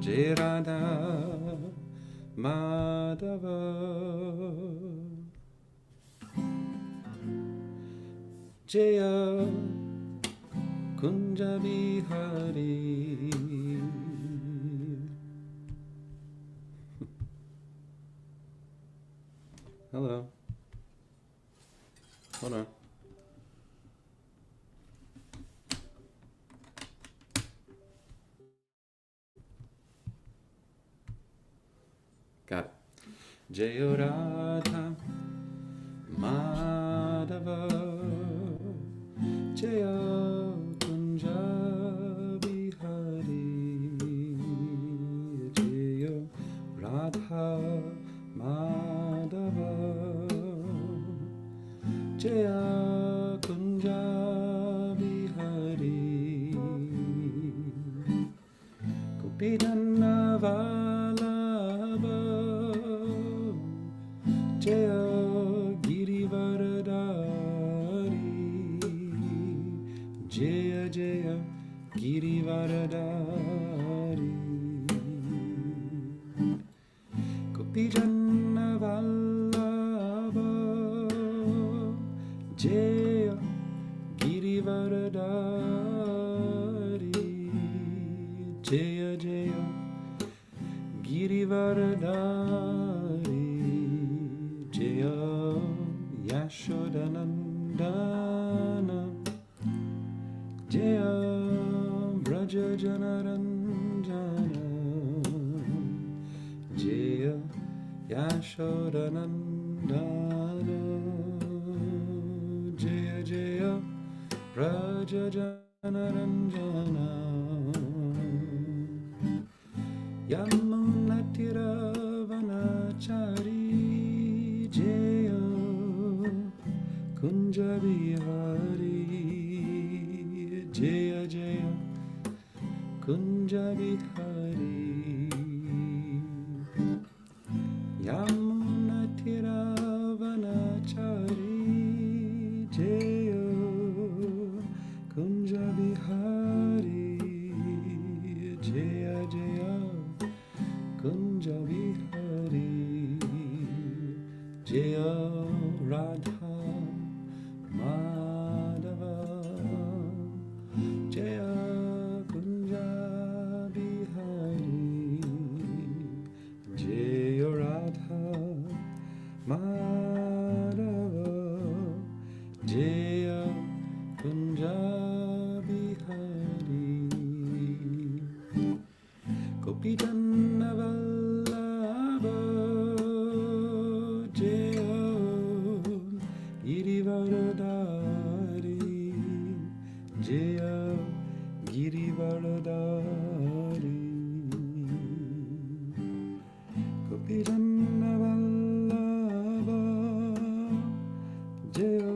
Jai Radha Madhava Jaya Kunja Vihari. Hello. Hold on. Got it. Jaya Radha Madhava Jaya Kunja Vihari. Jaya Radha Madhava Jaya Kunja Vihari. Gopidhanna Vallabha Jaya Girivaradari. Jaya Jaya Girivaradari. Gopidhanna Vallabha Jaya Girivaradari. Jaya Jaya Girivaradari. Jaya Yashodanandana Jaya Braja Janaranjana Jaya Yashodanandana Jaya Jaya Braja Janaranjana Yamunatiravanachari Jaya Kunja Vihari. Jaya Jaya Kunja Vihari. Yamunatiravanachari Jaya Kunja Vihari. Jaya Jaya Kunja Vihari. Jaya Radha Madhava Jaya Kunja Vihari. Jaya Radha Madhava Jaya Kunja Vihari. Gopidhanna Vallabha Jaya Girivaradari. Jaya Girivaradari. Gopidhanna Vallabha Jaya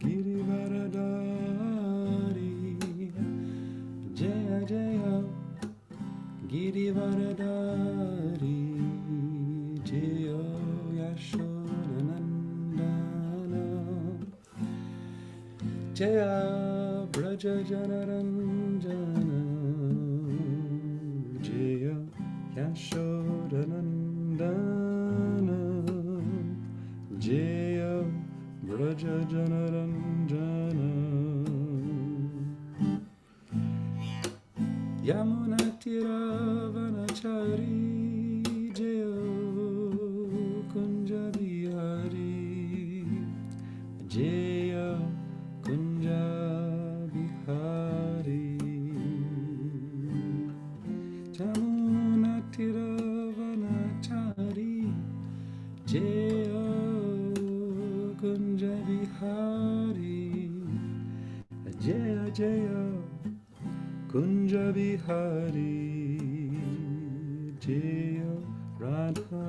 Girivaradari. Jaya Jaya Girivaradari. Jaya Yashodanandana Jaya Braja Janaranjana Jaya Yashodanandana Jaya Braja Janaranjana Yamunatiravanachari Jaya Kunja Vihari. Jaya Kunja Vihari. Yamunatiravanachari Jaya Kunja Vihari. Jaya Jaya Kunja Vihari. Jaya Radha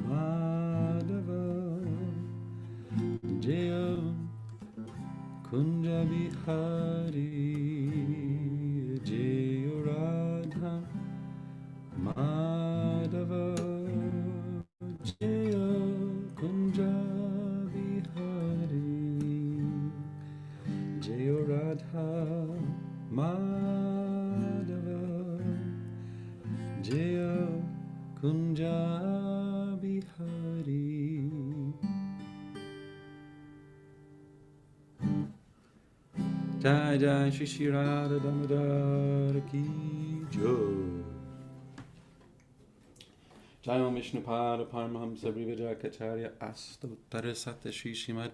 Madhava Jaya Kunja Vihari. Jaya Radha Madhava Jaya Kunja Vihari. Jaya Radha Madhava Kunja Bihari. Jai Jai Shri Shri Radha Damodar Ki Jai. Jai Om Vishnupada Paramahamsa Brihadrakacharya Astottara Sata Shri Srimad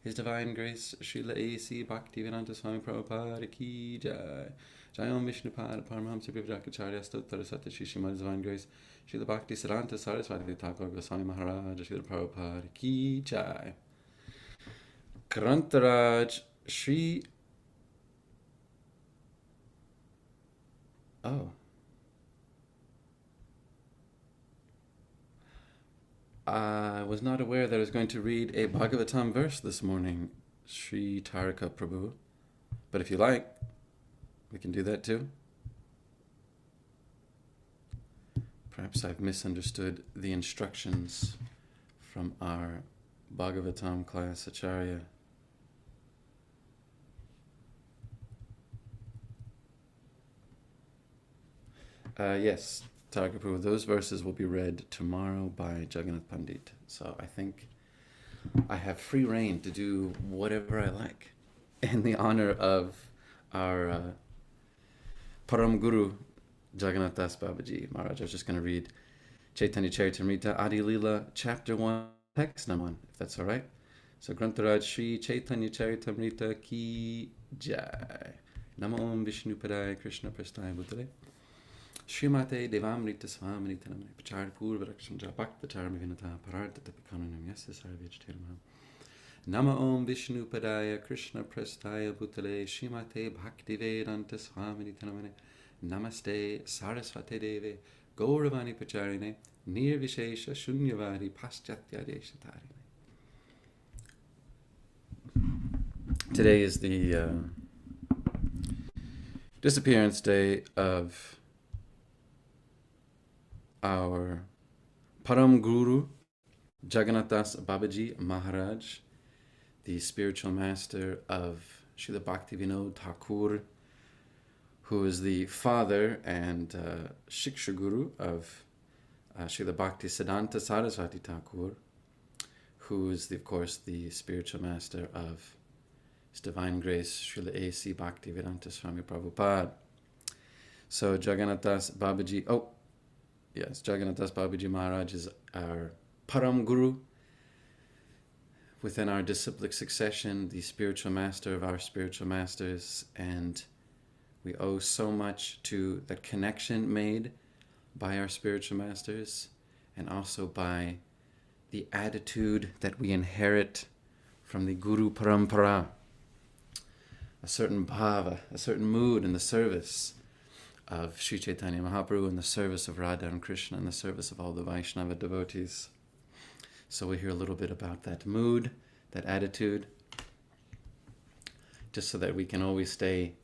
His Divine Grace Srila A.C. Bhaktivedanta Swami Prabhupada Ki Jai. Jai Om Vishnupada Paramahamsa Brihadrakacharya Astottara Sata Shri Srimad His Divine Grace Srila Bhakti Siddhanta Saraswati Thakur Goswami Maharaj Srila Prabhupada Ki Jai. Grantaraj Shri. Oh. I was not aware that I was going to read a Bhagavatam verse this morning, Sri Tarika Prabhu. But if you like, we can do that too. Perhaps I've misunderstood the instructions from our Bhagavatam class, Acharya. Yes, Tarika Prabhu, those verses will be read tomorrow by Jagannath Pandit. So I think I have free reign to do whatever I like in the honor of our Param Guru, Jagannath Das Babaji Maharaj. I was just going to read Chaitanya Charitamrita, Adi Lila, Chapter 1, Text number 1, if that's all right. So Grantaraj Shri Chaitanya Charitamrita Ki Jai. Namo Om Vishnu Padaya Krishna Prasthaya Bhutale. Srimate Devamrita Swaminita Namane Pachar Purva Rakshamja Bhakta Charma Vinata Parartha Tapikananam Yasya Sarvijtaramam. Nama Om Vishnu Padaya Krishna Prasthaya Bhutale Srimate Bhaktivedanta Swaminita Namane Namaste Saraswate Deve Gauravani Pacharine Nirvishesha Shunyavadi Paschatya Deshatarine. Today is the disappearance day of our Param Guru, Jagannath Das Babaji Maharaj, the spiritual master of Srila Bhaktivinoda Thakur, who is the father and Shiksha Guru of Srila Bhakti Siddhanta Saraswati Thakur, who is, of course, the spiritual master of His Divine Grace Srila A.C. Bhaktivedanta Swami Prabhupada. So Jagannath Das Babaji, Jagannath Das Babaji Maharaj is our Param Guru within our disciplic succession, the spiritual master of our spiritual masters, and we owe so much to that connection made by our spiritual masters and also by the attitude that we inherit from the Guru Parampara, a certain bhava, a certain mood in the service of Sri Chaitanya Mahaprabhu, in the service of Radha and Krishna, in the service of all the Vaishnava devotees. So we hear a little bit about that mood, that attitude, just so that we can always stay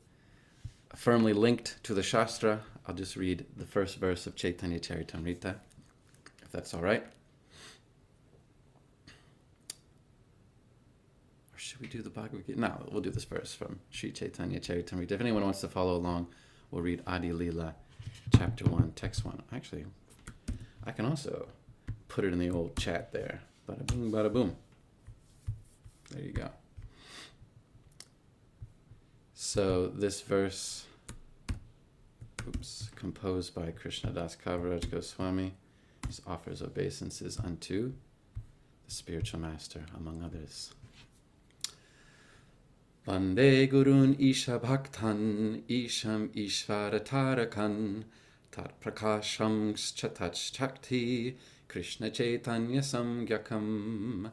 firmly linked to the Shastra. I'll just read the first verse of Chaitanya Charitamrita, if that's all right. Or should we do the Bhagavad Gita? No, we'll do this verse from Sri Chaitanya Charitamrita. If anyone wants to follow along, we'll read Adi Lila, Chapter 1, Text 1. Actually, I can also put it in the old chat there. Bada boom, bada boom. There you go. So this verse, composed by Krishnadas Kaviraj Goswami, just offers obeisances unto the spiritual master, among others. Vande Gurun Isha Bhaktan Isham Ishvara Tarakan Tat Prakasham Chatach Chakti Krishna Chaitanya Samgyakam.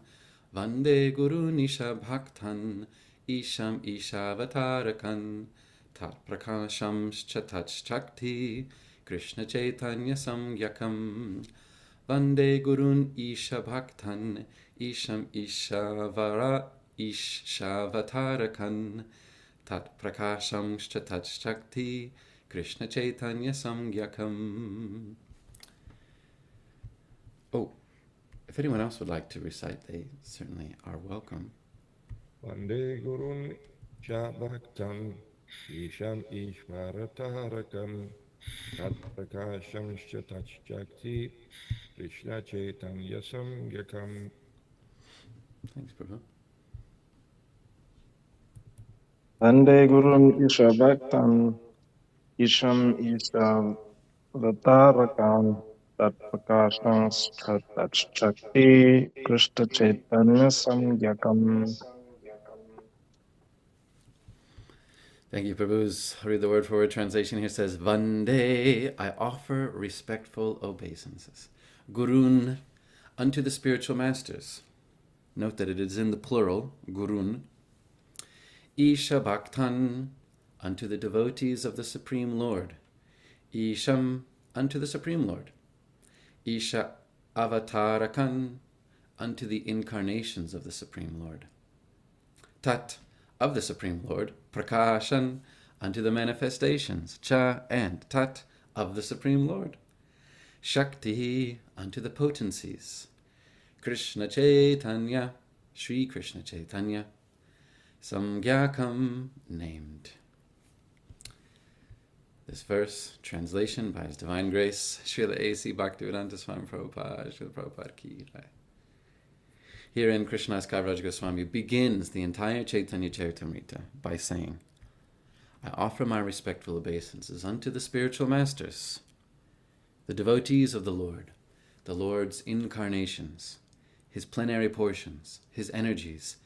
Vande Gurun Isha Bhaktan Isham Ishavatarakan Tat Prakasham Chatach Chakti Krishna Chaitanya Samgyakam. Vande Gurun Isha Bhaktan Isham Ishavatarakan Tat Prakasham Chatach Chakti Krishna Chaitanya Samgyakam. Oh, if anyone else would like to recite, they certainly are welcome. Vande Gurun Shabhaktam Isham Ishvaratarakam Tat prakashamscha tachakti Krishna chaitanya samgyakam. Thanks, Prabhu. Vande Gurun Isha Bhaktan Isham Isha Vatarakan Tat Prakasham Tat Shakti Krishna Chaitanya Samgyakam. Thank you, Prabhu's. I'll read the word for word translation here. Says, Vande, I offer respectful obeisances. Gurun, unto the spiritual masters. Note that it is in the plural, Gurun. Isha Bhaktan, unto the devotees of the Supreme Lord. Isham, unto the Supreme Lord. Isha Avatarakan, unto the incarnations of the Supreme Lord. Tat, of the Supreme Lord. Prakashan, unto the manifestations. Cha, and Tat, of the Supreme Lord. Shakti, unto the potencies. Krishna Chaitanya, Sri Krishna Chaitanya. Samgyakam, named. This verse, translation by His Divine Grace, Srila A.C. Bhaktivedanta Swami Prabhupada, Srila Prabhupada Ki Jai. Herein, Krishnadas Kaviraj Goswami begins the entire Chaitanya Charitamrita by saying, I offer my respectful obeisances unto the spiritual masters, the devotees of the Lord's incarnations, His plenary portions, His energies,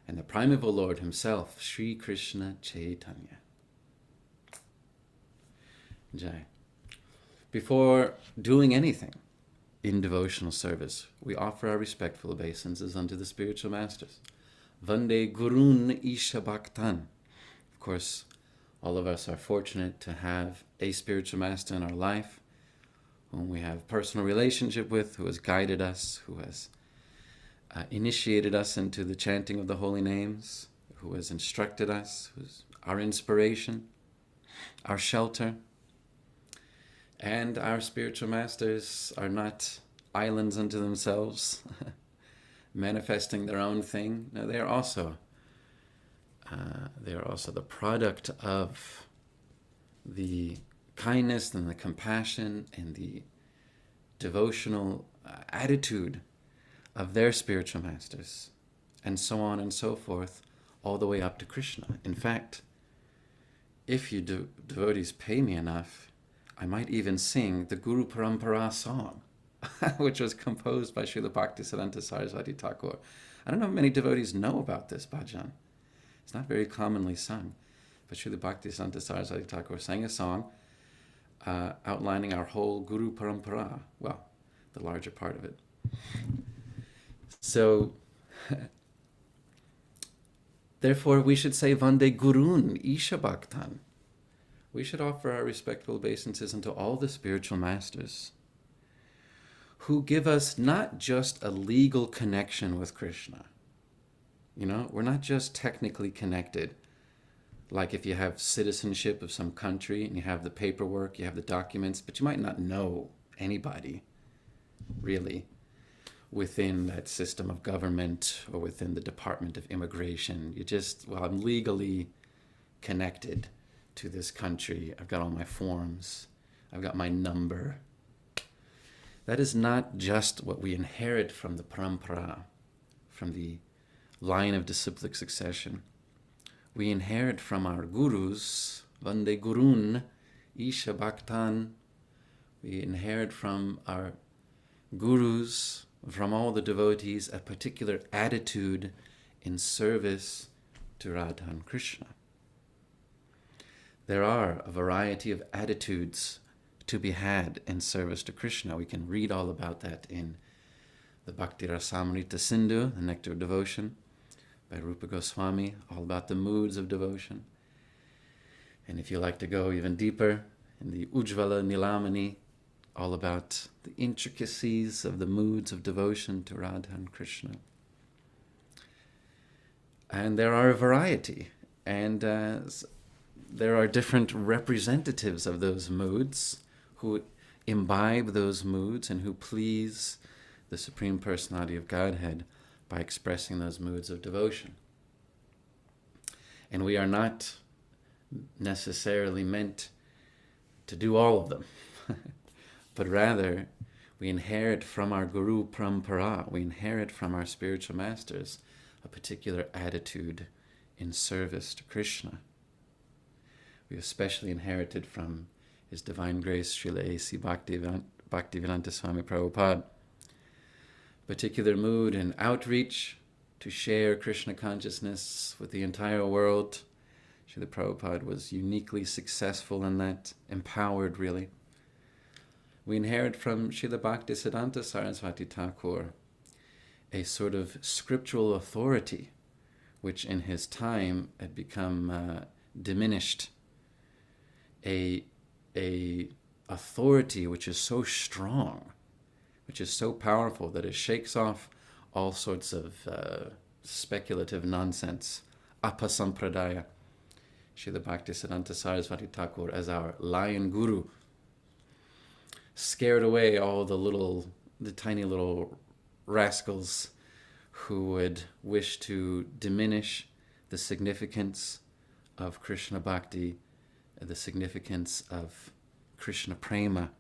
and the primeval Lord Himself, Sri Krishna Chaitanya. Jai. Before doing anything in devotional service, we offer our respectful obeisances unto the spiritual masters. Vande Gurun Isha Bhaktan. Of course, all of us are fortunate to have a spiritual master in our life, whom we have personal relationship with, who has guided us, who has initiated us into the chanting of the holy names, who has instructed us, who's our inspiration, our shelter. And our spiritual masters are not islands unto themselves, manifesting their own thing. No, they are also the product of the kindness and the compassion and the devotional attitude of their spiritual masters, and so on and so forth, all the way up to Krishna. In fact, if you devotees pay me enough, I might even sing the Guru Parampara song, which was composed by Srila Bhaktisiddhanta Saraswati Thakur. I don't know if many devotees know about this bhajan. It's not very commonly sung, but Srila Bhaktisiddhanta Saraswati Thakur sang a song outlining our whole Guru Parampara, well, the larger part of it. So, therefore, we should say Vande Gurun Isha Bhaktan. We should offer our respectful obeisances unto all the spiritual masters who give us not just a legal connection with Krishna. You know, we're not just technically connected, like if you have citizenship of some country and you have the paperwork, you have the documents, but you might not know anybody, really, within that system of government or within the Department of Immigration. You just, well, I'm legally connected to this country. I've got all my forms. I've got my number. That is not just what we inherit from the parampara, from the line of disciplic succession. We inherit from our gurus, Vande Gurun, Isha Bhaktan. We inherit from our gurus, from all the devotees, a particular attitude in service to Radha and Krishna. There are a variety of attitudes to be had in service to Krishna. We can read all about that in the Bhakti Rasamrita Sindhu, the Nectar of Devotion, by Rupa Goswami, all about the moods of devotion. And if you like to go even deeper, in the Ujjvala Nilamani, all about the intricacies of the moods of devotion to Radha and Krishna. And there are a variety, and there are different representatives of those moods who imbibe those moods and who please the Supreme Personality of Godhead by expressing those moods of devotion. And we are not necessarily meant to do all of them, but rather we inherit from our Guru Parampara, we inherit from our spiritual masters a particular attitude in service to Krishna. We especially inherited from His Divine Grace Srila A.C. Bhaktivedanta Swami Prabhupada particular mood and outreach to share Krishna consciousness with the entire world. Srila Prabhupada was uniquely successful in that, empowered really. We inherit from Srila Bhaktisiddhanta Saraswati Thakur a sort of scriptural authority which in his time had become diminished. A authority which is so strong, which is so powerful that it shakes off all sorts of speculative nonsense. Apasampradaya. Srila Bhaktisiddhanta Saraswati Thakur as our lion guru scared away all the tiny little rascals who would wish to diminish the significance of Krishna Bhakti, the significance of Krishna Prema,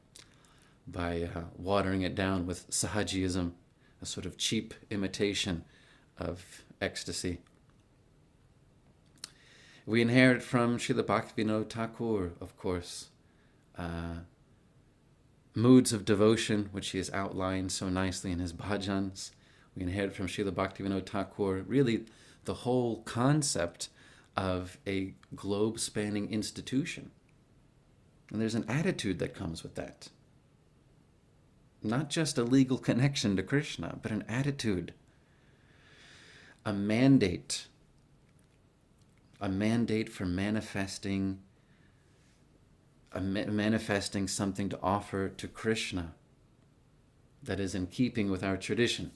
by watering it down with Sahajiyism, a sort of cheap imitation of ecstasy. We inherit from Srila Bhaktivinoda Thakur, of course, moods of devotion, which he has outlined so nicely in his bhajans. We inherit from Srila Bhaktivinoda Thakur really the whole concept of a globe-spanning institution. And there's an attitude that comes with that. Not just a legal connection to Krishna, but an attitude, a mandate for manifesting something to offer to Krishna that is in keeping with our tradition.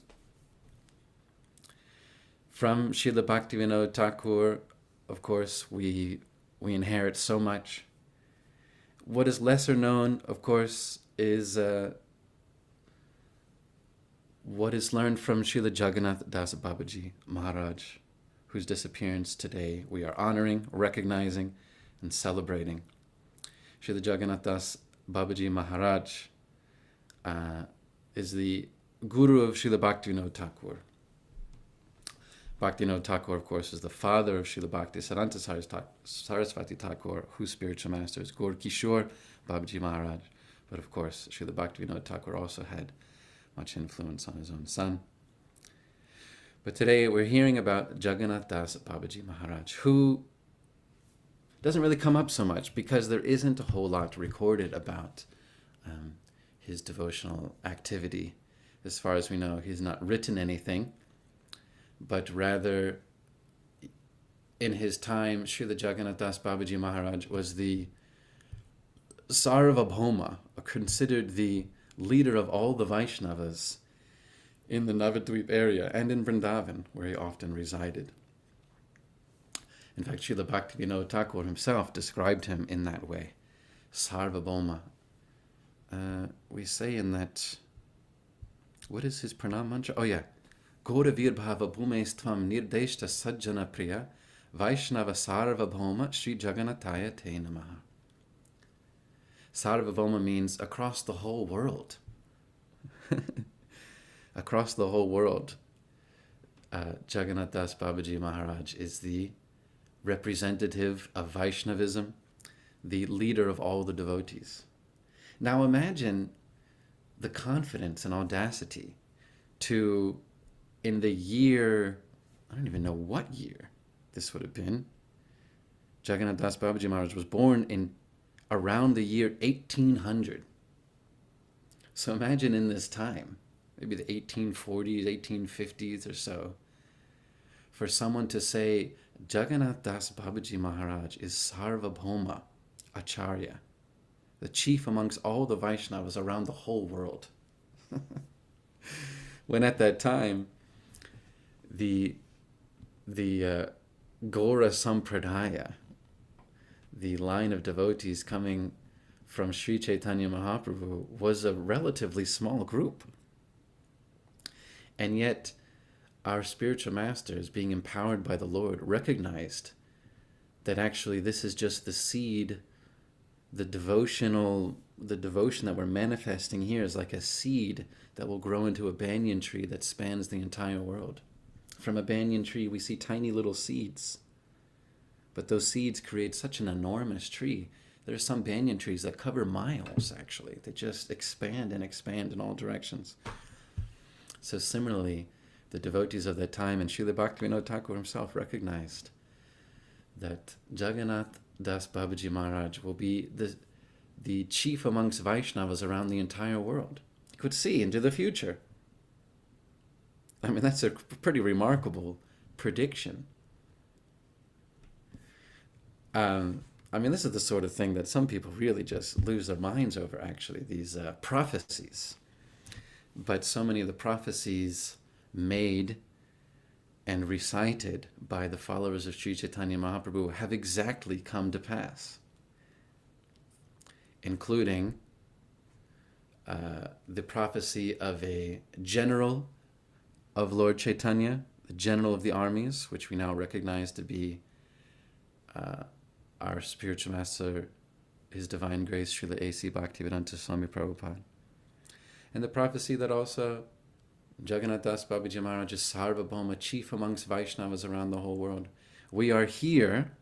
From Srila Bhaktivinoda Thakur, of course, we inherit so much. What is lesser known, of course, is what is learned from Srila Jagannath Das Babaji Maharaj, whose disappearance today we are honoring, recognizing, and celebrating. Srila Jagannath Das Babaji Maharaj is the guru of Srila Bhaktivinoda Thakur. Bhaktivinoda Thakur, of course, is the father of Srila Bhaktisiddhanta Saraswati Thakur, whose spiritual master is Gaur Kishore Babaji Maharaj. But of course, Srila Bhaktivinoda Thakur also had much influence on his own son. But today we're hearing about Jagannath Das Babaji Maharaj, who doesn't really come up so much because there isn't a whole lot recorded about his devotional activity. As far as we know, he's not written anything, but rather in his time, Srila Jagannath Das Babaji Maharaj was the Sarvabhauma, considered the leader of all the Vaishnavas in the Navadvip area and in Vrindavan, where he often resided. In fact, Srila Bhaktivinoda Thakur himself described him in that way, Sarvabhauma. We say in that, what is his pranam mantra? Oh yeah, Gauravir Bhava Bhumestvam Nirdeshta Sajjana Priya Vaishnava Sarvabhauma Sri Jagannathaya Te Namaha. Sarvabhauma means across the whole world. Across the whole world, Jagannath Das Babaji Maharaj is the representative of Vaishnavism, the leader of all the devotees. Now imagine the confidence and audacity to, in the year, I don't even know what year this would have been, Jagannath Das Babaji Maharaj was born in around the year 1800. So imagine in this time, maybe the 1840s, 1850s or so, for someone to say, Jagannath Das Babaji Maharaj is Sarvabhauma Acharya, the chief amongst all the Vaishnavas around the whole world. When at that time, the Gaura Sampradaya, the line of devotees coming from Sri Chaitanya Mahaprabhu, was a relatively small group. And yet, our spiritual masters, being empowered by the Lord, recognized that actually this is just the seed the devotion that we're manifesting here is like a seed that will grow into a banyan tree that spans the entire world. From a banyan tree, we see tiny little seeds, but those seeds create such an enormous tree. There are some banyan trees that cover miles, actually. They just expand and expand in all directions. So similarly, the devotees of that time, and Srila Bhaktivinoda Thakur himself recognized that Jagannath Das Babaji Maharaj will be the chief amongst Vaishnavas around the entire world. He could see into the future. I mean, that's a pretty remarkable prediction. I mean, this is the sort of thing that some people really just lose their minds over, actually, these prophecies. But so many of the prophecies made and recited by the followers of Sri Chaitanya Mahaprabhu have exactly come to pass, including the prophecy of a general of Lord Chaitanya, the general of the armies, which we now recognize to be our spiritual master, His Divine Grace, Srila A.C. Bhaktivedanta Swami Prabhupada. And the prophecy that also Jagannath Das Babaji Maharaj is Sarvabhauma, chief amongst Vaishnavas around the whole world. We are here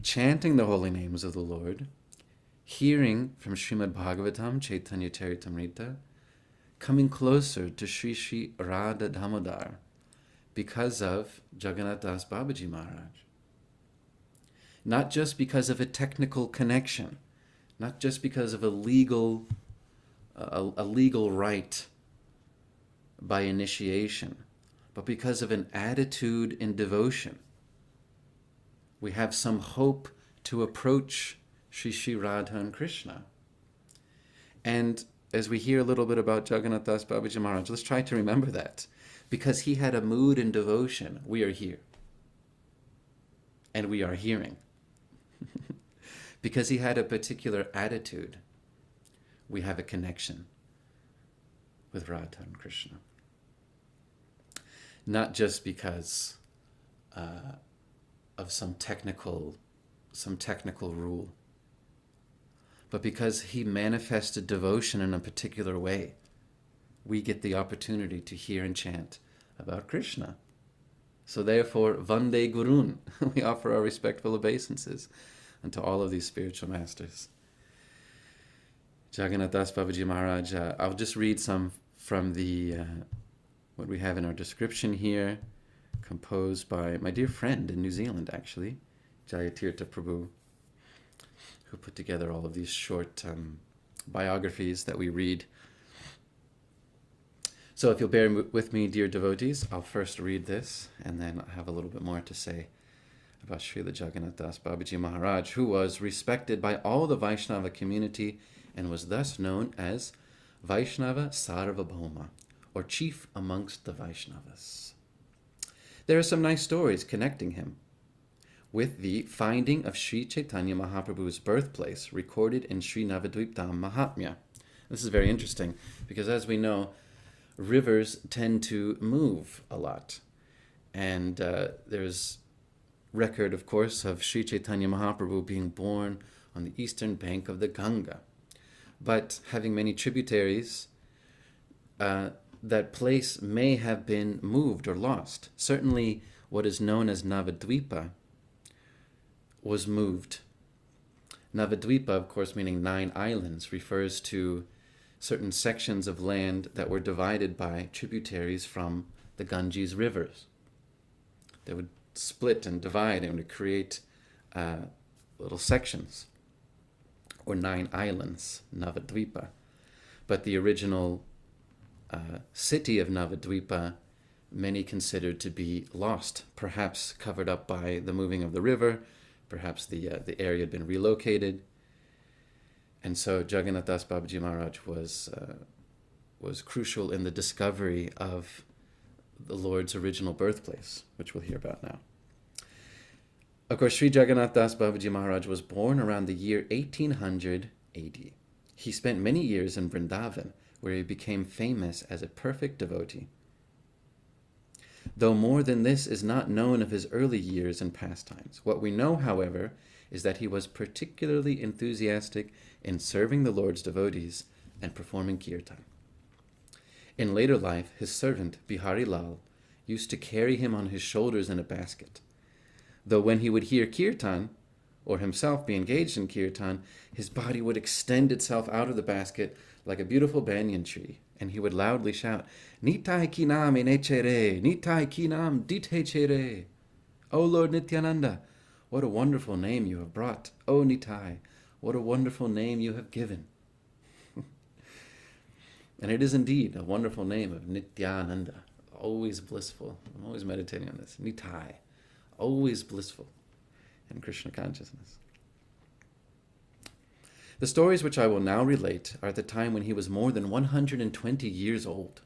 chanting the holy names of the Lord, hearing from Srimad Bhagavatam, Chaitanya Charitamrita, coming closer to Sri Sri Radha Damodar because of Jagannath Das Babaji Maharaj. Not just because of a technical connection, not just because of a legal right by initiation, but because of an attitude in devotion. We have some hope to approach Sri Sri Radha and Krishna. And as we hear a little bit about Jagannath Das Babaji Maharaj, let's try to remember that. Because he had a mood in devotion, we are here. And we are hearing. Because he had a particular attitude, we have a connection with Radha and Krishna. Not just because of some technical rule, but because he manifested devotion in a particular way, we get the opportunity to hear and chant about Krishna. So therefore, Vande Gurun, we offer our respectful obeisances unto all of these spiritual masters. Jagannath Das Babaji Maharaj, I'll just read some from the what we have in our description here, composed by my dear friend in New Zealand, actually, Jayatirtha Prabhu, who put together all of these short biographies that we read. So if you'll bear with me, dear devotees, I'll first read this, and then I'll have a little bit more to say about Srila Jagannath Das Babaji Maharaj, who was respected by all the Vaishnava community and was thus known as Vaishnava Sarvabhauma, or chief amongst the Vaishnavas. There are some nice stories connecting him with the finding of Sri Chaitanya Mahaprabhu's birthplace recorded in Sri Navadvip Dham Mahatmya. This is very interesting because, as we know, rivers tend to move a lot. And there's record, of course, of Sri Chaitanya Mahaprabhu being born on the eastern bank of the Ganga. But having many tributaries, that place may have been moved or lost. Certainly what is known as Navadvipa was moved. Navadvipa, of course, meaning 9 islands, refers to certain sections of land that were divided by tributaries from the Ganges rivers. They would split and divide and would create little sections, or 9 islands, Navadvipa. But the original city of Navadvipa, many considered to be lost, perhaps covered up by the moving of the river, perhaps the area had been relocated. And so Jagannath Das Babaji Maharaj was crucial in the discovery of the Lord's original birthplace, which we'll hear about now. Of course, Sri Jagannath Das Babaji Maharaj was born around the year 1800 AD. He spent many years in Vrindavan, where he became famous as a perfect devotee. though more than this is not known of his early years and pastimes. What we know, however, is that he was particularly enthusiastic in serving the Lord's devotees and performing kirtan. In later life, his servant, Bihari Lal, used to carry him on his shoulders in a basket. Though when he would hear kirtan, or himself be engaged in kirtan, his body would extend itself out of the basket like a beautiful banyan tree, and he would loudly shout, Nitai Kinam Enechere, Nitai Kinam Ditechere. O Lord Nityananda, what a wonderful name you have brought. O Nitai, what a wonderful name you have given. And it is indeed a wonderful name of Nityananda, always blissful. I'm always meditating on this. Nitai, always blissful in Krishna consciousness. The stories which I will now relate are at the time when he was more than 120 years old.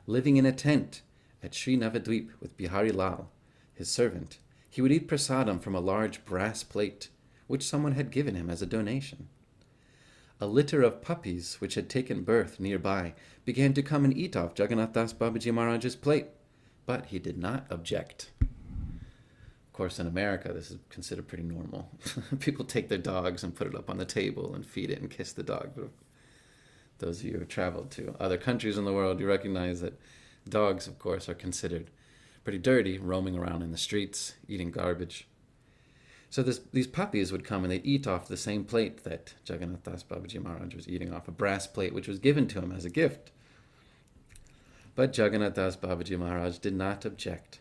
Living in a tent at Sri Navadvip with Bihari Lal, his servant, he would eat prasadam from a large brass plate, which someone had given him as a donation. A litter of puppies which had taken birth nearby began to come and eat off Jagannath Das Babaji Maharaj's plate, but he did not object. Of course, in America, this is considered pretty normal. People take their dogs and put it up on the table and feed it and kiss the dog. But those of you who have traveled to other countries in the world, you recognize that dogs, of course, are considered pretty dirty, roaming around in the streets, eating garbage. So these puppies would come and they'd eat off the same plate that Jagannath Das Babaji Maharaj was eating off, a brass plate which was given to him as a gift. But Jagannath Das Babaji Maharaj did not object.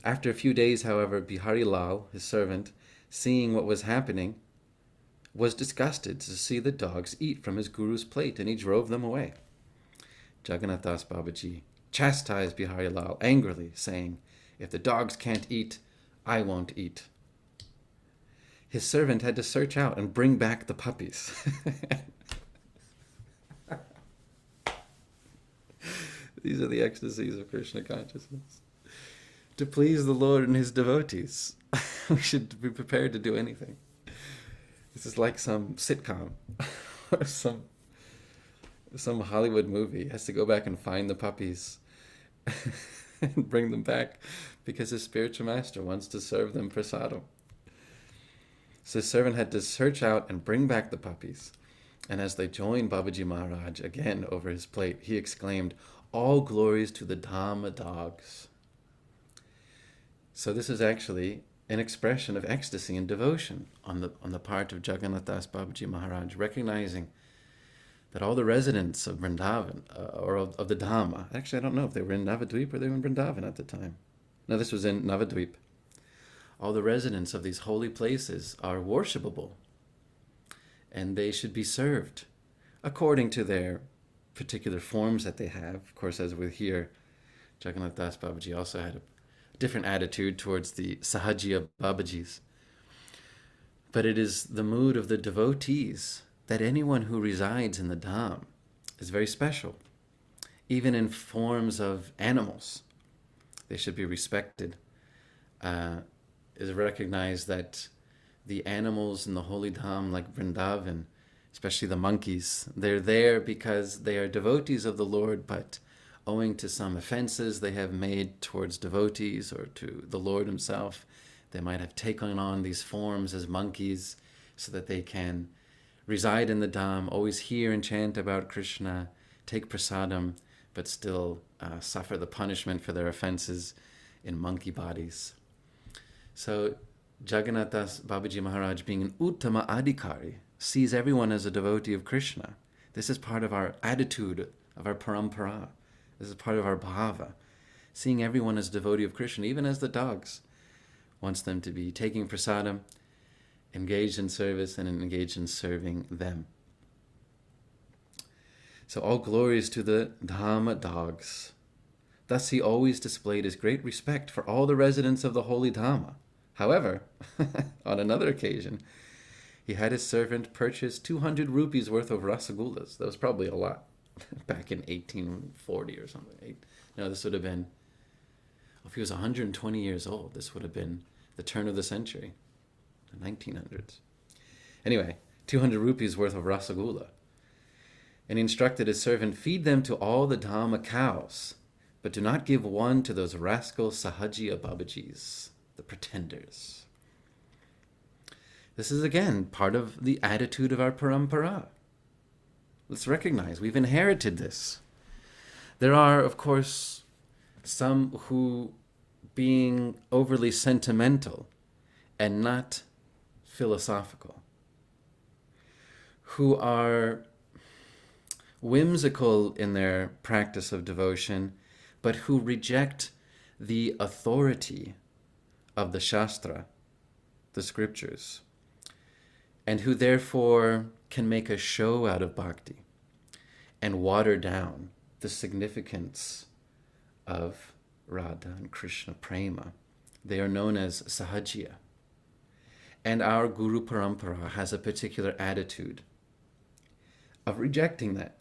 After a few days, however, Bihari Lal, his servant, seeing what was happening, was disgusted to see the dogs eat from his guru's plate, and he drove them away. Jagannath Das Babaji chastised Bihari Lal angrily, saying, "If the dogs can't eat, I won't eat." His servant had to search out and bring back the puppies. These are the ecstasies of Krishna consciousness. To please the Lord and his devotees, we should be prepared to do anything. This is like some sitcom or some Hollywood movie. He has to go back and find the puppies and bring them back because his spiritual master wants to serve them prasadam. So his servant had to search out and bring back the puppies. And as they joined Babaji Maharaj again over his plate, he exclaimed, "All glories to the Dhamma dogs." So this is actually an expression of ecstasy and devotion on the part of Jagannath Das Babaji Maharaj, recognizing that all the residents of Vrindavan, or of the Dhamma, actually I don't know if they were in Navadvip or they were in Vrindavan at the time. No, this was in Navadvip. All the residents of these holy places are worshipable, and they should be served according to their particular forms that they have. Of course, as we hear, Jagannath Das Babaji also had a different attitude towards the Sahajiya Babajis. But it is the mood of the devotees that anyone who resides in the Dham is very special, even in forms of animals. They should be respected. Is recognized that the animals in the holy Dham, like Vrindavan, especially the monkeys, they're there because they are devotees of the Lord, but owing to some offenses they have made towards devotees or to the Lord himself, they might have taken on these forms as monkeys so that they can reside in the Dham, always hear and chant about Krishna, take prasadam, but still suffer the punishment for their offenses in monkey bodies. So Jagannath Das Babaji Maharaj, being an Uttama Adhikari, sees everyone as a devotee of Krishna. This is part of our attitude, of our parampara. This is part of our bhava. Seeing everyone as a devotee of Krishna, even as the dogs, wants them to be taking prasadam, engaged in service, and engaged in serving them. So all glories to the Dhamma dogs. Thus he always displayed his great respect for all the residents of the holy Dhamma. However, on another occasion, he had his servant purchase 200 rupees worth of rasagullas. That was probably a lot back in 1840 or something. No, this would have been, if he was 120 years old, this would have been the turn of the century, the 1900s. Anyway, 200 rupees worth of rasagulla. And he instructed his servant, feed them to all the Dhamma cows, but do not give one to those rascal Sahajiya Babajis, the pretenders. This is again part of the attitude of our parampara. Let's recognize we've inherited this. There are, of course, some who, being overly sentimental and not philosophical, who are whimsical in their practice of devotion, but who reject the authority of the Shastra, the scriptures, and who therefore can make a show out of bhakti and water down the significance of Radha and Krishna prema. They are known as Sahajiya. And our Guru Parampara has a particular attitude of rejecting that,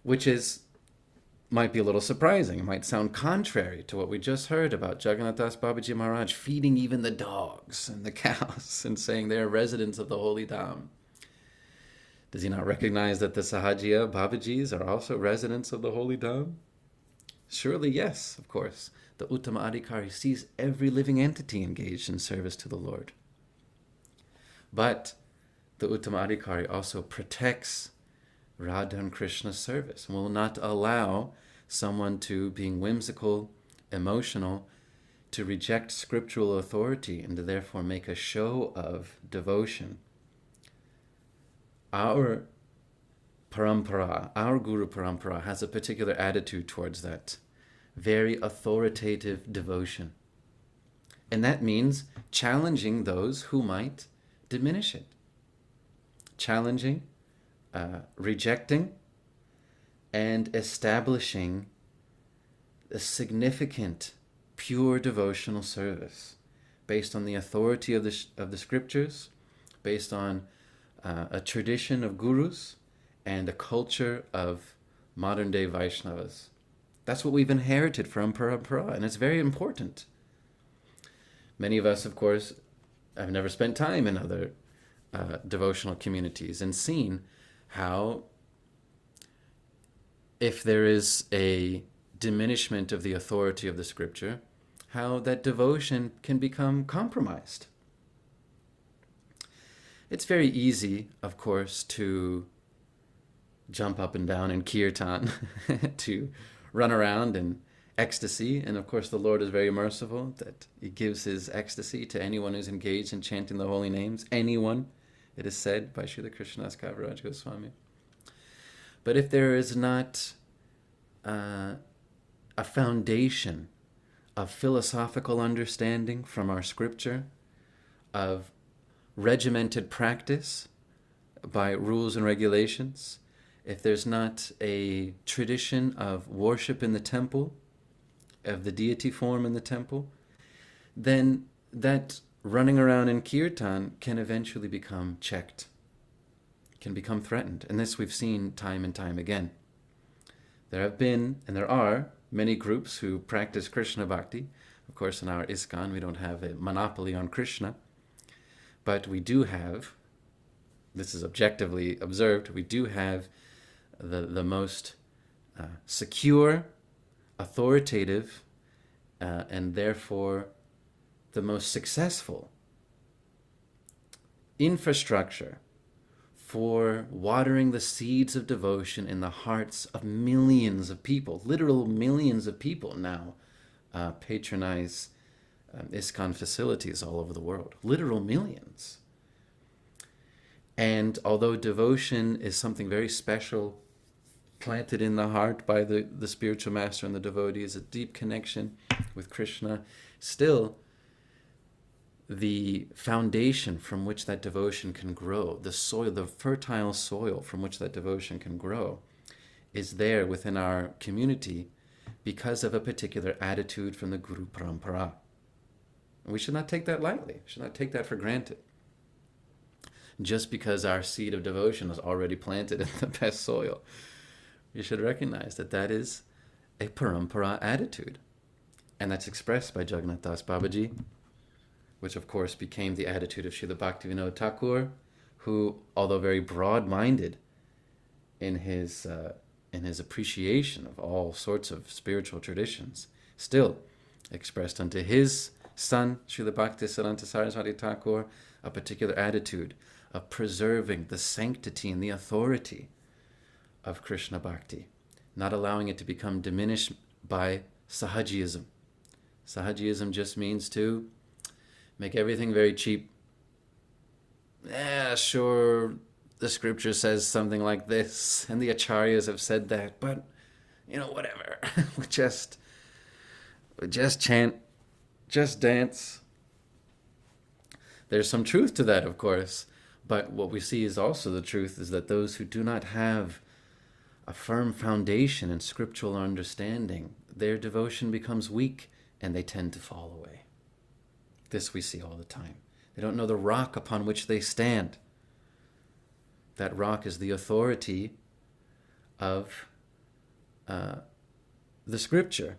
which might be a little surprising. It might sound contrary to what we just heard about Jagannath Das Babaji Maharaj feeding even the dogs and the cows and saying they are residents of the holy Dham. Does he not recognize that the Sahajiya Babajis are also residents of the holy Dham? Surely yes, of course. The Uttama Adhikari sees every living entity engaged in service to the Lord. But the Uttama Adhikari also protects Radha and Krishna's service and will not allow someone to, being whimsical, emotional, to reject scriptural authority and to therefore make a show of devotion. Our parampara, our Guru Parampara, has a particular attitude towards that very authoritative devotion. And that means challenging those who might diminish it. Challenging, rejecting, and establishing a significant, pure devotional service based on the authority of the scriptures, based on a tradition of gurus, and a culture of modern-day Vaishnavas. That's what we've inherited from parampara, and it's very important. Many of us, of course, have never spent time in other devotional communities and seen how, if there is a diminishment of the authority of the scripture, how that devotion can become compromised. It's very easy, of course, to jump up and down in kirtan, to run around in ecstasy, and of course the Lord is very merciful that he gives his ecstasy to anyone who's engaged in chanting the holy names. Anyone, it is said by Srila Krishnadas Kaviraj Goswami. But if there is not a foundation of philosophical understanding from our scripture, of regimented practice by rules and regulations, if there's not a tradition of worship in the temple, of the deity form in the temple, then that running around in kirtan can eventually become checked, can become threatened. And this we've seen time and time again. There have been, and there are, many groups who practice Krishna Bhakti. Of course, in our ISKCON, we don't have a monopoly on Krishna, but we do have, this is objectively observed, we do have the most secure, authoritative, and therefore the most successful infrastructure for watering the seeds of devotion in the hearts of millions of people. Literal millions of people now patronize ISKCON facilities all over the world. Literal millions. And although devotion is something very special, planted in the heart by the spiritual master and the devotees, a deep connection with Krishna, still the foundation from which that devotion can grow, the soil, the fertile soil from which that devotion can grow, is there within our community because of a particular attitude from the Guru Parampara. And we should not take that lightly. We should not take that for granted. Just because our seed of devotion is already planted in the best soil, you should recognize that that is a parampara attitude. And that's expressed by Jagannath Das Babaji, which of course became the attitude of Srila Bhaktivinoda Thakur, who, although very broad-minded in his in his appreciation of all sorts of spiritual traditions, still expressed unto his son, Srila Bhaktisiddhanta Saraswati Thakur, a particular attitude of preserving the sanctity and the authority of Krishna Bhakti, not allowing it to become diminished by Sahajism. Sahajism just means to make everything very cheap. Yeah, sure, the scripture says something like this, and the acharyas have said that, but, whatever. we just chant, just dance. There's some truth to that, of course, but what we see is also the truth is that those who do not have a firm foundation in scriptural understanding, their devotion becomes weak and they tend to fall away. This we see all the time. They don't know the rock upon which they stand. That rock is the authority of the scripture,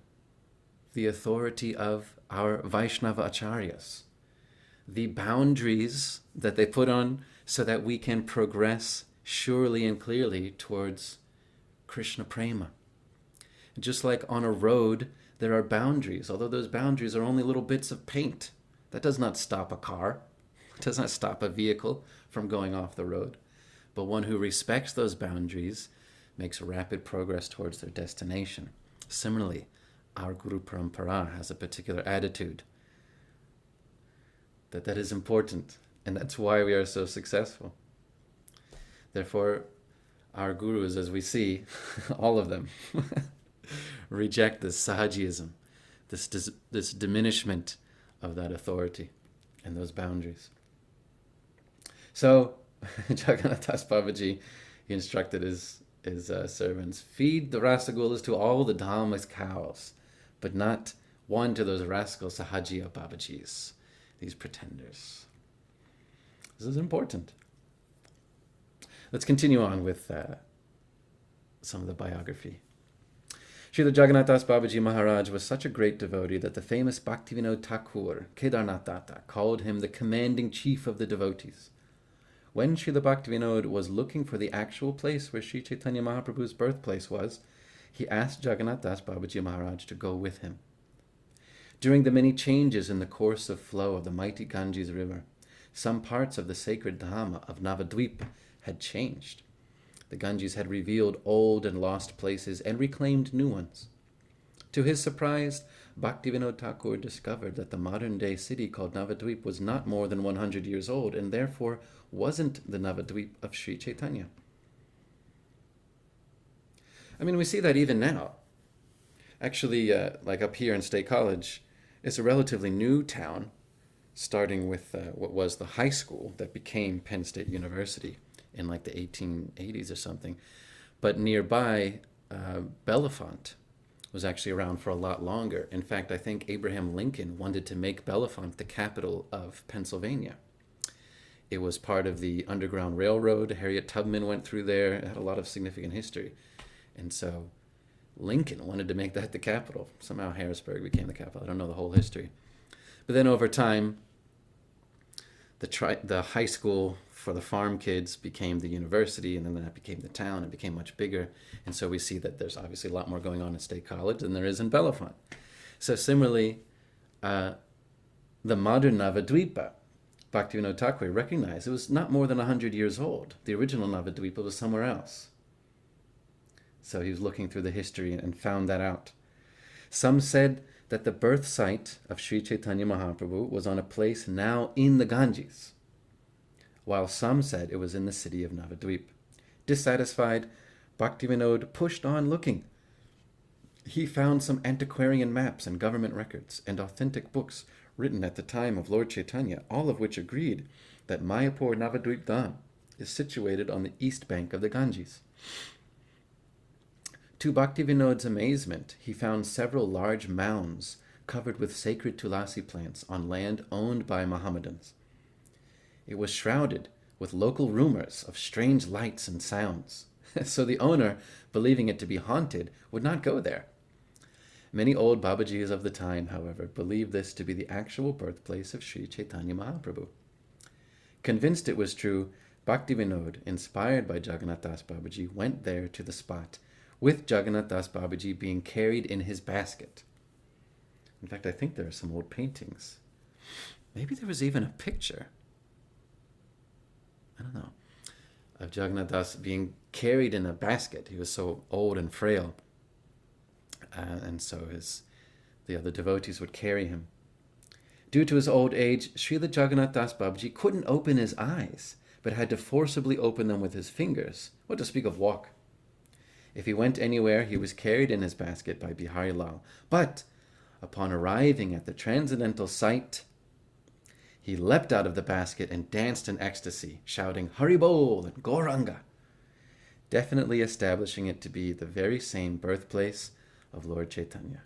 the authority of our Vaishnava acharyas, the boundaries that they put on so that we can progress surely and clearly towards Krishna prema. Just like on a road, there are boundaries, although those boundaries are only little bits of paint. That does not stop a car. It does not stop a vehicle from going off the road. But one who respects those boundaries makes rapid progress towards their destination. Similarly, our Guru Parampara has a particular attitude that is important, and that's why we are so successful. Therefore, our gurus, as we see, all of them, reject this sahajism, this diminishment of that authority and those boundaries. So, Jagannath Das Babaji, he instructed his servants, feed the rasagulas to all the Dhamma's cows, but not one to those rascal Sahajiya Babajis, these pretenders. This is important. Let's continue on with some of the biography. Srila Jagannath Das Babaji Maharaj was such a great devotee that the famous Bhaktivinoda Thakur, Kedarnath Datta, called him the commanding chief of the devotees. When Srila Bhaktivinoda was looking for the actual place where Sri Chaitanya Mahaprabhu's birthplace was, he asked Jagannath Das Babaji Maharaj to go with him. During the many changes in the course of flow of the mighty Ganges River, some parts of the sacred Dhamma of Navadvipa had changed. The Ganges had revealed old and lost places and reclaimed new ones. To his surprise, Bhaktivinoda Thakur discovered that the modern-day city called Navadvip was not more than 100 years old and therefore wasn't the Navadvip of Sri Chaitanya. I mean, we see that even now. Actually, like up here in State College, it's a relatively new town, starting with what was the high school that became Penn State University in like the 1880s or something. But nearby, Bellefonte was actually around for a lot longer. In fact, I think Abraham Lincoln wanted to make Bellefonte the capital of Pennsylvania. It was part of the Underground Railroad. Harriet Tubman went through there. It had a lot of significant history. And so Lincoln wanted to make that the capital. Somehow Harrisburg became the capital. I don't know the whole history. But then over time, the high school for the farm kids became the university, and then that became the town. It became much bigger. And so we see that there's obviously a lot more going on at State College than there is in Bellefonte. So similarly, the modern Navadvipa, Bhaktivinoda Thakur recognized it was not more than 100 years old. The original Navadvipa was somewhere else. So he was looking through the history and found that out. Some said that the birth site of Sri Chaitanya Mahaprabhu was on a place now in the Ganges, while some said it was in the city of Navadvip. Dissatisfied, Bhaktivinoda pushed on looking. He found some antiquarian maps and government records and authentic books written at the time of Lord Chaitanya, all of which agreed that Mayapur Navadvip Dham is situated on the east bank of the Ganges. To Bhaktivinoda's amazement, he found several large mounds covered with sacred tulasi plants on land owned by Mohammedans. It was shrouded with local rumors of strange lights and sounds, so the owner, believing it to be haunted, would not go there. Many old Babajis of the time, however, believed this to be the actual birthplace of Sri Chaitanya Mahaprabhu. Convinced it was true, Bhaktivinoda, inspired by Jagannath Das Babaji, went there to the spot with Jagannath Das Babaji being carried in his basket. In fact, I think there are some old paintings. Maybe there was even a picture, I don't know, of Jagannath Das being carried in a basket. He was so old and frail. And so the other devotees would carry him. Due to his old age, Srila Jagannath Das Babaji couldn't open his eyes, but had to forcibly open them with his fingers, what to speak of walk. If he went anywhere, he was carried in his basket by Bihari Lal. But upon arriving at the transcendental site, he leapt out of the basket and danced in ecstasy, shouting Hari Bol and Gauranga, definitely establishing it to be the very same birthplace of Lord Chaitanya.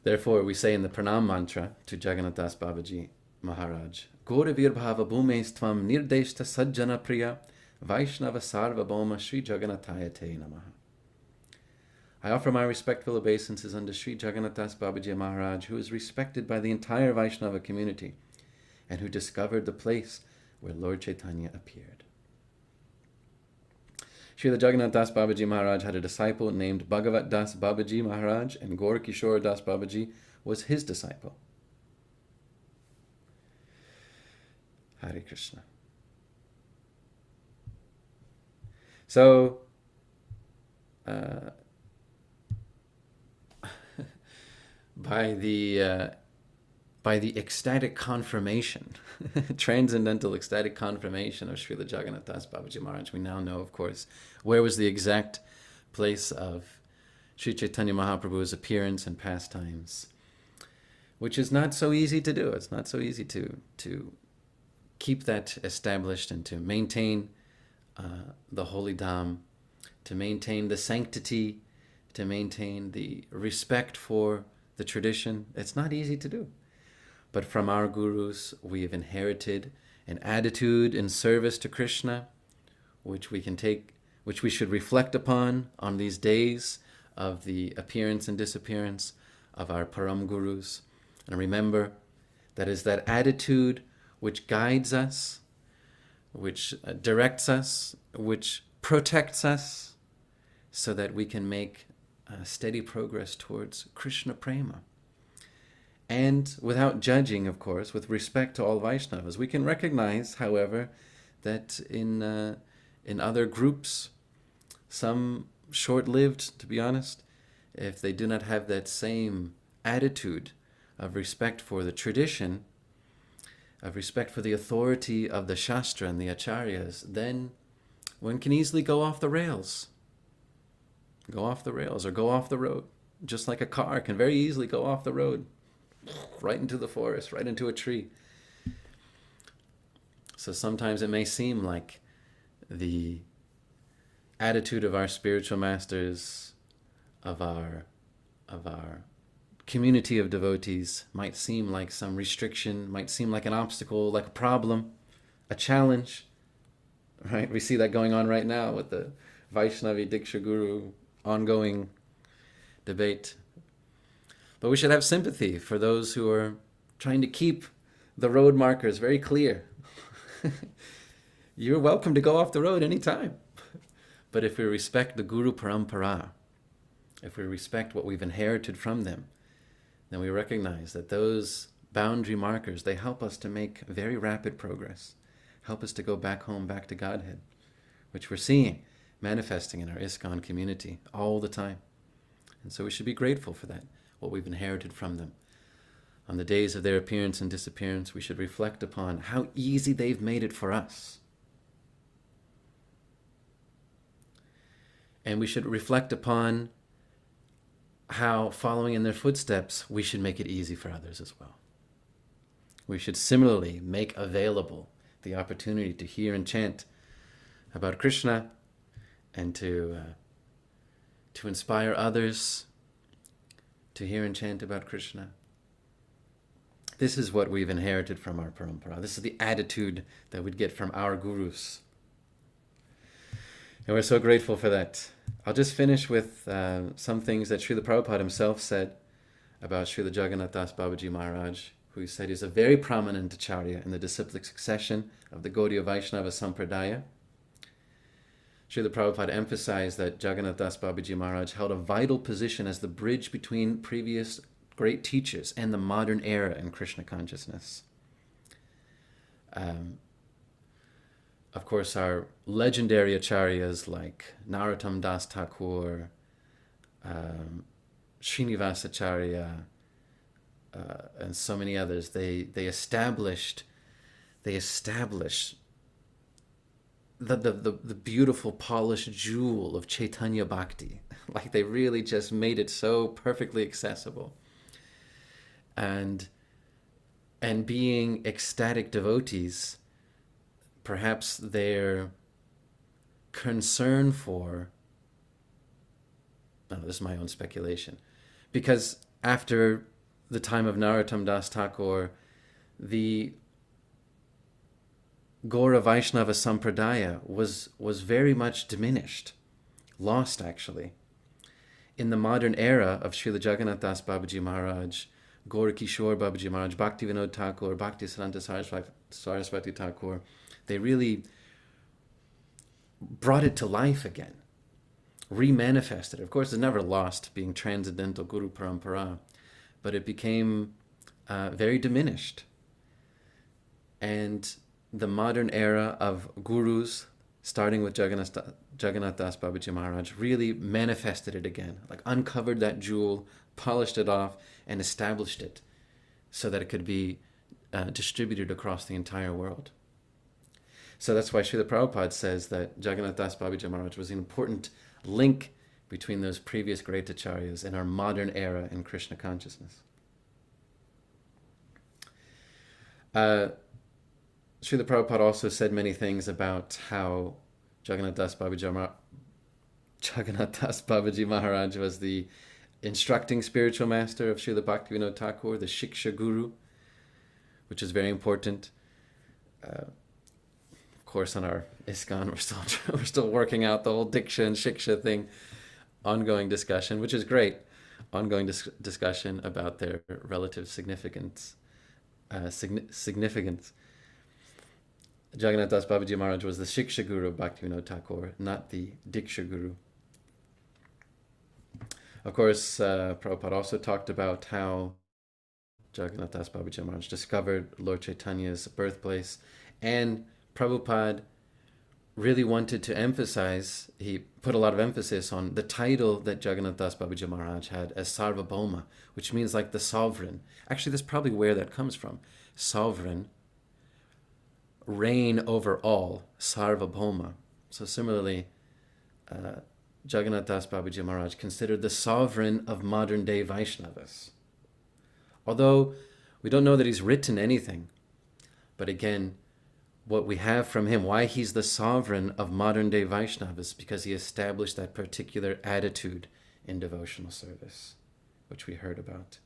Therefore, we say in the Pranam mantra to Jagannath Das Babaji Maharaj, Gauravirbhava Bhava Bhumestvam Nirdeshta Sajjana Priya Vaishnava Sarvabhauma Sri Jagannathaya Te Namaha. I offer my respectful obeisances unto Sri Jagannath Das Babaji Maharaj, who is respected by the entire Vaishnava community and who discovered the place where Lord Chaitanya appeared. Srila Jagannath Das Babaji Maharaj had a disciple named Bhagavat Das Babaji Maharaj, and Gaur Kishore Das Babaji was his disciple. Hare Krishna. So, by the ecstatic confirmation, transcendental ecstatic confirmation of Srila Jagannath Das Babaji Maharaj, we now know, of course, where was the exact place of Sri Chaitanya Mahaprabhu's appearance and pastimes, which is not so easy to do. It's not so easy to keep that established and to maintain the holy dham, to maintain the sanctity, to maintain the respect for the tradition. It's not easy to do. But from our gurus, we have inherited an attitude in service to Krishna, which we can take, which we should reflect upon on these days of the appearance and disappearance of our Param Gurus. And remember, that is that attitude which guides us, which directs us, which protects us, so that we can make steady progress towards Krishna Prema. And without judging, of course, with respect to all Vaishnavas, we can recognize, however, that in other groups, some short-lived, to be honest, if they do not have that same attitude of respect for the tradition, of respect for the authority of the Shastra and the Acharyas, then one can easily go off the rails. Go off the rails or go off the road. Just like a car can very easily go off the road, right into the forest, right into a tree. So sometimes it may seem like the attitude of our spiritual masters, of our community of devotees, might seem like some restriction, might seem like an obstacle, like a problem, a challenge. Right? We see that going on right now with the Vaishnavi Diksha Guru ongoing debate. But we should have sympathy for those who are trying to keep the road markers very clear. You're welcome to go off the road anytime. But if we respect the Guru Parampara, if we respect what we've inherited from them, then we recognize that those boundary markers, they help us to make very rapid progress, help us to go back home, back to Godhead, which we're seeing manifesting in our ISKCON community all the time. And so we should be grateful for that, what we've inherited from them. On the days of their appearance and disappearance, we should reflect upon how easy they've made it for us. And we should reflect upon how, following in their footsteps, we should make it easy for others as well. We should similarly make available the opportunity to hear and chant about Krishna and to inspire others to hear and chant about Krishna. This is what we've inherited from our parampara. This is the attitude that we'd get from our gurus. And we're so grateful for that. I'll just finish with some things that Srila Prabhupada himself said about Srila Jagannath Das Babaji Maharaj, who he said is a very prominent acharya in the disciplic succession of the Gaudiya Vaishnava Sampradaya. Srila Prabhupada emphasized that Jagannath Das Babaji Maharaj held a vital position as the bridge between previous great teachers and the modern era in Krishna consciousness. Of course, our legendary acharyas like Narottam Das Thakur, Srinivasacharya, and so many others, they established the beautiful polished jewel of Chaitanya Bhakti. Like they really just made it so perfectly accessible. And being ecstatic devotees, perhaps their concern for, no, this is my own speculation, because after the time of Narottam Das Thakur, the Gaura Vaishnava Sampradaya was very much diminished, lost actually. In the modern era of Srila Jagannath Das Babaji Maharaj, Gaura Kishore Babaji Maharaj, Bhakti Vinod Thakur, Bhakti Siddhanta Saraswati Thakur, they really brought it to life again, remanifested. Of course, it's never lost being transcendental Guru Parampara, but it became very diminished. And the modern era of gurus, starting with Jagannath Das Babaji Maharaj, really manifested it again, like uncovered that jewel, polished it off, and established it so that it could be distributed across the entire world. So that's why Srila Prabhupada says that Jagannath Das Babaji Maharaj was an important link between those previous great acharyas and our modern era in Krishna consciousness. Srila Prabhupada also said many things about how Jagannath Das Babaji Maharaj was the instructing spiritual master of Srila Bhaktivinoda Thakur, the Shiksha Guru, which is very important. Of course, on our ISKCON, we're still working out the whole Diksha and Shiksha thing. Ongoing discussion, which is great. Ongoing discussion about their relative significance. Jagannath Das Babaji Maharaj was the Shiksha Guru of Bhaktivinoda Thakur, not the Diksha Guru. Of course, Prabhupada also talked about how Jagannath Das Babaji Maharaj discovered Lord Chaitanya's birthplace, and Prabhupada really wanted to emphasize, he put a lot of emphasis on the title that Jagannath Das Babaji Maharaj had as Sarvabhauma, which means like the sovereign. Actually, that's probably where that comes from. Sovereign, reign over all, Sarvabhauma. So similarly, Jagannath Das Babaji Maharaj considered the sovereign of modern day Vaishnavas. Although we don't know that he's written anything, but again, what we have from him, why he's the sovereign of modern day Vaishnavas, because he established that particular attitude in devotional service, which we heard about,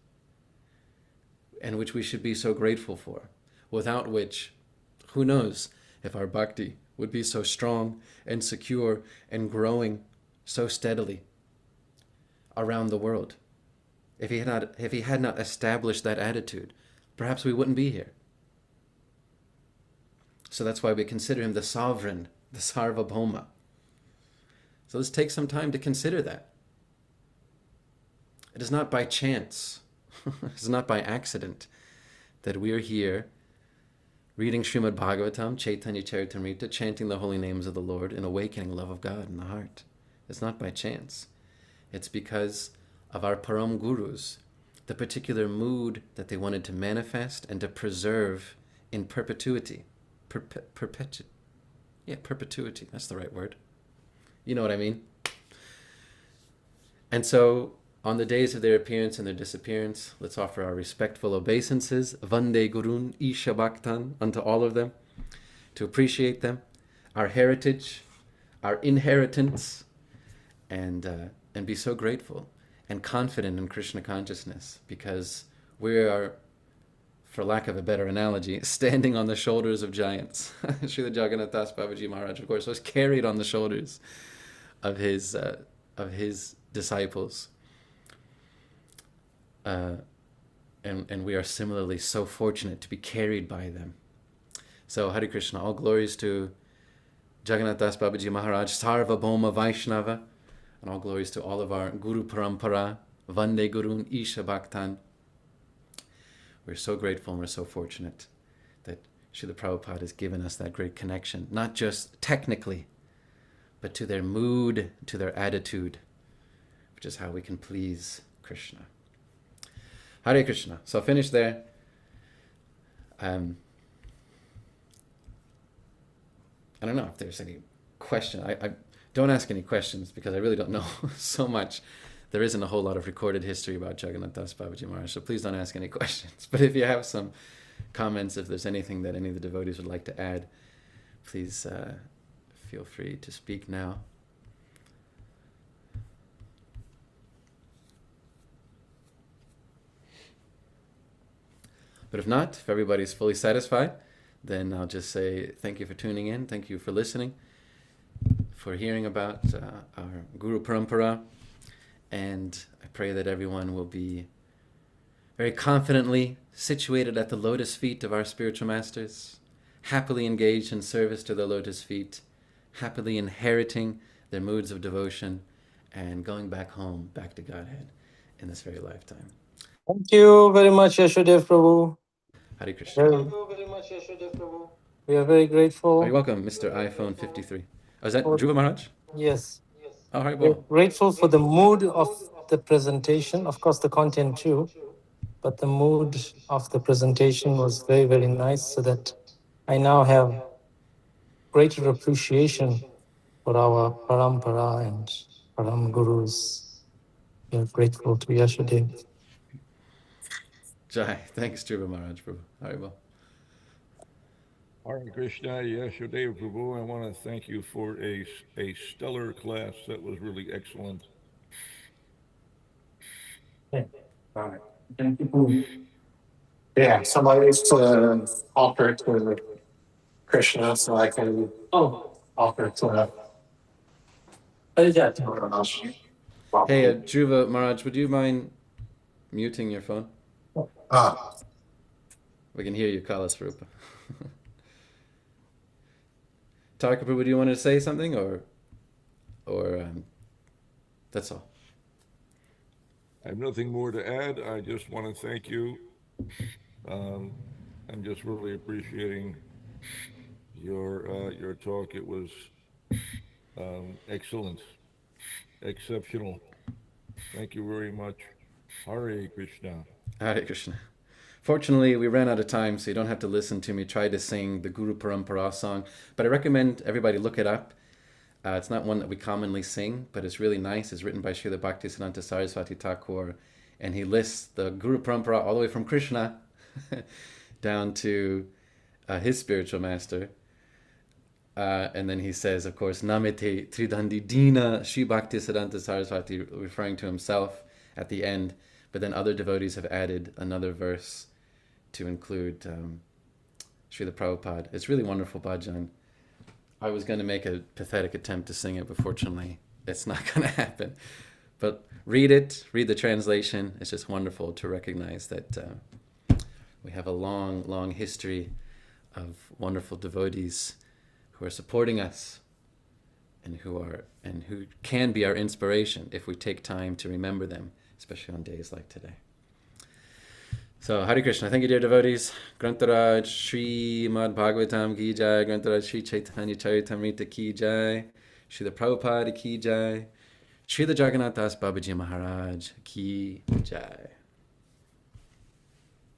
and which we should be so grateful for, without which, who knows if our bhakti would be so strong and secure and growing so steadily around the world. If he had not established that attitude, perhaps we wouldn't be here. So that's why we consider him the sovereign, the Sarvabhauma. So let's take some time to consider that. It is not by chance, it is not by accident that we are here reading Srimad Bhagavatam, Chaitanya Charitamrita, chanting the holy names of the Lord and awakening love of God in the heart. It's not by chance. It's because of our Param Gurus, the particular mood that they wanted to manifest and to preserve in perpetuity. Perpetuity, that's the right word. You know what I mean? And so, on the days of their appearance and their disappearance, let's offer our respectful obeisances, Vande Gurun Isha Bhaktan, unto all of them, to appreciate them, our heritage, our inheritance, and be so grateful and confident in Krishna consciousness, because we are, for lack of a better analogy, standing on the shoulders of giants. Srila Jagannath Das Babaji Maharaj, of course, was carried on the shoulders of his disciples. And we are similarly so fortunate to be carried by them. So Hare Krishna, all glories to Jagannath Das Babaji Maharaj, Sarva Bhoma Vaishnava, and all glories to all of our Guru Parampara, Vande Gurun Isha Bhaktan. We're so grateful and we're so fortunate that Srila Prabhupada has given us that great connection, not just technically, but to their mood, to their attitude, which is how we can please Krishna. Hare Krishna. So I'll finish there. I don't know if there's any question. I don't ask any questions because I really don't know so much. There isn't a whole lot of recorded history about Jagannath Das Babaji Maharaj, so please don't ask any questions. But if you have some comments, if there's anything that any of the devotees would like to add, please feel free to speak now. But if not, if everybody's fully satisfied, then I'll just say thank you for tuning in, thank you for listening, for hearing about our Guru Parampara, and I pray that everyone will be very confidently situated at the lotus feet of our spiritual masters, happily engaged in service to the lotus feet, happily inheriting their moods of devotion, and going back home, back to Godhead in this very lifetime. Thank you very much, Yashodev Prabhu. Hare Krishna. We are very grateful. Oh, you're welcome, Mr. iPhone 53. Oh, is that Dhruva Maharaj? Yes. Oh, hi, We're well. grateful for the mood of the presentation, of course, the content too, but the mood of the presentation was very, very nice, so that I now have greater appreciation for our parampara and param gurus. We are grateful to Yashodev. Jai. Thanks, Dhruva Maharaj, Prabhu. Hare well. Hare Krishna, Yashodev Prabhu, I want to thank you for a stellar class. That was really excellent. All right. Thank you. Yeah, somebody needs to offer it to Krishna so I can offer it to everyone else. Hey, Dhruva Maharaj, would you mind muting your phone? We can hear you, Kala Swarupa. Tarka Prabhu, do you want to say something, or that's all? I have nothing more to add. I just want to thank you. I'm just really appreciating your talk. It was excellent, exceptional. Thank you very much. Hare Krishna. Hare Krishna. Fortunately, we ran out of time, so you don't have to listen to me try to sing the Guru Parampara song. But I recommend everybody look it up. It's not one that we commonly sing, but it's really nice. It's written by Srila Bhaktisiddhanta Saraswati Thakur, and he lists the Guru Parampara all the way from Krishna down to his spiritual master. And then he says, of course, Namete Tridandi Dina Sri Bhaktisiddhanta Saraswati, referring to himself at the end. But then other devotees have added another verse to include Srila Prabhupada. It's really wonderful bhajan. I was going to make a pathetic attempt to sing it, but fortunately, it's not going to happen. But read it, read the translation. It's just wonderful to recognize that we have a long, long history of wonderful devotees who are supporting us and who can be our inspiration if we take time to remember them, especially on days like today. So, Hare Krishna. Thank you, dear devotees. Grantaraj Srimad Bhagavatam ki jai. Grantaraj Sri Chaitanya Charitamrita ki jai. Srila Prabhupada ki jai. Srila Jagannath Das Babaji Maharaj ki jai.